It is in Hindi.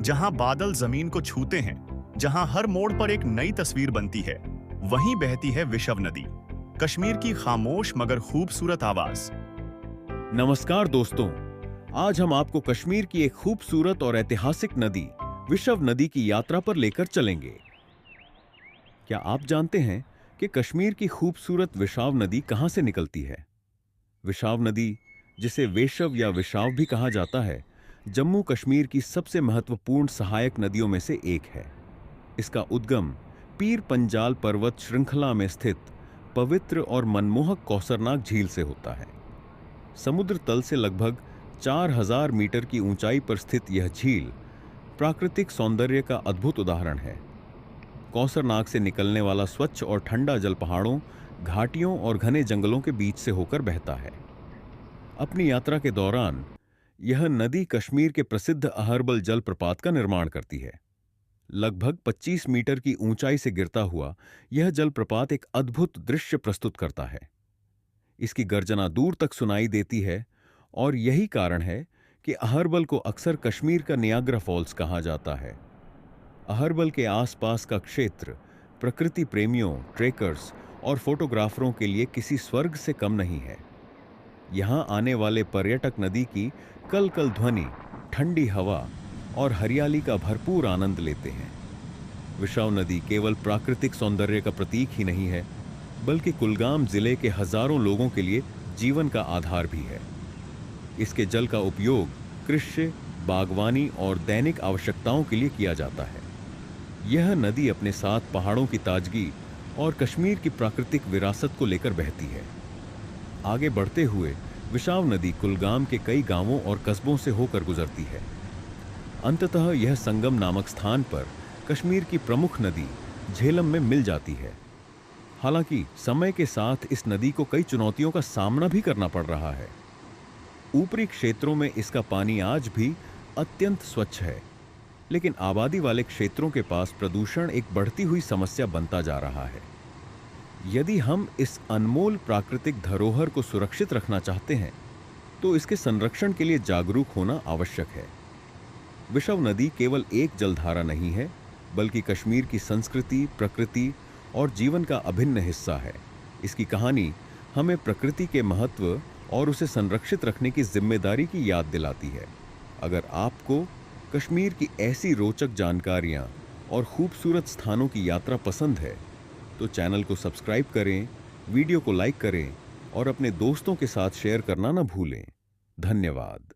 जहां बादल जमीन को छूते हैं, जहां हर मोड़ पर एक नई तस्वीर बनती है, वहीं बहती है विशव नदी, कश्मीर की खामोश मगर खूबसूरत आवाज। नमस्कार दोस्तों, आज हम आपको कश्मीर की एक खूबसूरत और ऐतिहासिक नदी विशव नदी की यात्रा पर लेकर चलेंगे। क्या आप जानते हैं कि कश्मीर की खूबसूरत विशाव नदी कहां से निकलती है? विशाव नदी, जिसे वेशव या विशाव भी कहा जाता है, जम्मू कश्मीर की सबसे महत्वपूर्ण सहायक नदियों में से एक है। इसका उद्गम पीर पंजाल पर्वत श्रृंखला में स्थित पवित्र और मनमोहक कौसरनाग झील से होता है। समुद्र तल से लगभग 4000 मीटर की ऊंचाई पर स्थित यह झील प्राकृतिक सौंदर्य का अद्भुत उदाहरण है। कौसरनाग से निकलने वाला स्वच्छ और ठंडा जल पहाड़ों, घाटियों और घने जंगलों के बीच से होकर बहता है। अपनी यात्रा के दौरान यह नदी कश्मीर के प्रसिद्ध अहरबल जलप्रपात का निर्माण करती है। लगभग 25 मीटर की ऊंचाई से गिरता हुआ यह जलप्रपात एक अद्भुत दृश्य प्रस्तुत करता है। इसकी गर्जना दूर तक सुनाई देती है और यही कारण है कि अहरबल को अक्सर कश्मीर का नियाग्रा फॉल्स कहा जाता है। अहरबल के आसपास का क्षेत्र प्रकृति प्रेमियों, ट्रेकर्स और फोटोग्राफरों के लिए किसी स्वर्ग से कम नहीं है। यहां आने वाले पर्यटक नदी की कल-कल ध्वनि, ठंडी हवा और हरियाली का भरपूर आनंद लेते हैं। विशाव नदी केवल प्राकृतिक सौंदर्य का प्रतीक ही नहीं है, बल्कि कुलगाम जिले के हजारों लोगों के लिए जीवन का आधार भी है। इसके जल का उपयोग कृषि, बागवानी और दैनिक आवश्यकताओं के लिए किया जाता है। यह नदी अपने साथ पहाड़ों की ताजगी और कश्मीर की प्राकृतिक विरासत को लेकर बहती है। आगे बढ़ते हुए विशाव नदी कुलगाम के कई गांवों और कस्बों से होकर गुजरती है। अंततः यह संगम नामक स्थान पर कश्मीर की प्रमुख नदी झेलम में मिल जाती है। हालांकि समय के साथ इस नदी को कई चुनौतियों का सामना भी करना पड़ रहा है। ऊपरी क्षेत्रों में इसका पानी आज भी अत्यंत स्वच्छ है, लेकिन आबादी वाले क्षेत्रों के पास प्रदूषण एक बढ़ती हुई समस्या बनता जा रहा है। यदि हम इस अनमोल प्राकृतिक धरोहर को सुरक्षित रखना चाहते हैं, तो इसके संरक्षण के लिए जागरूक होना आवश्यक है। विशव नदी केवल एक जलधारा नहीं है, बल्कि कश्मीर की संस्कृति, प्रकृति और जीवन का अभिन्न हिस्सा है। इसकी कहानी हमें प्रकृति के महत्व और उसे संरक्षित रखने की जिम्मेदारी की याद दिलाती है। अगर आपको कश्मीर की ऐसी रोचक जानकारियां और खूबसूरत स्थानों की यात्रा पसंद है, तो चैनल को सब्सक्राइब करें, वीडियो को लाइक करें और अपने दोस्तों के साथ शेयर करना न भूलें। धन्यवाद।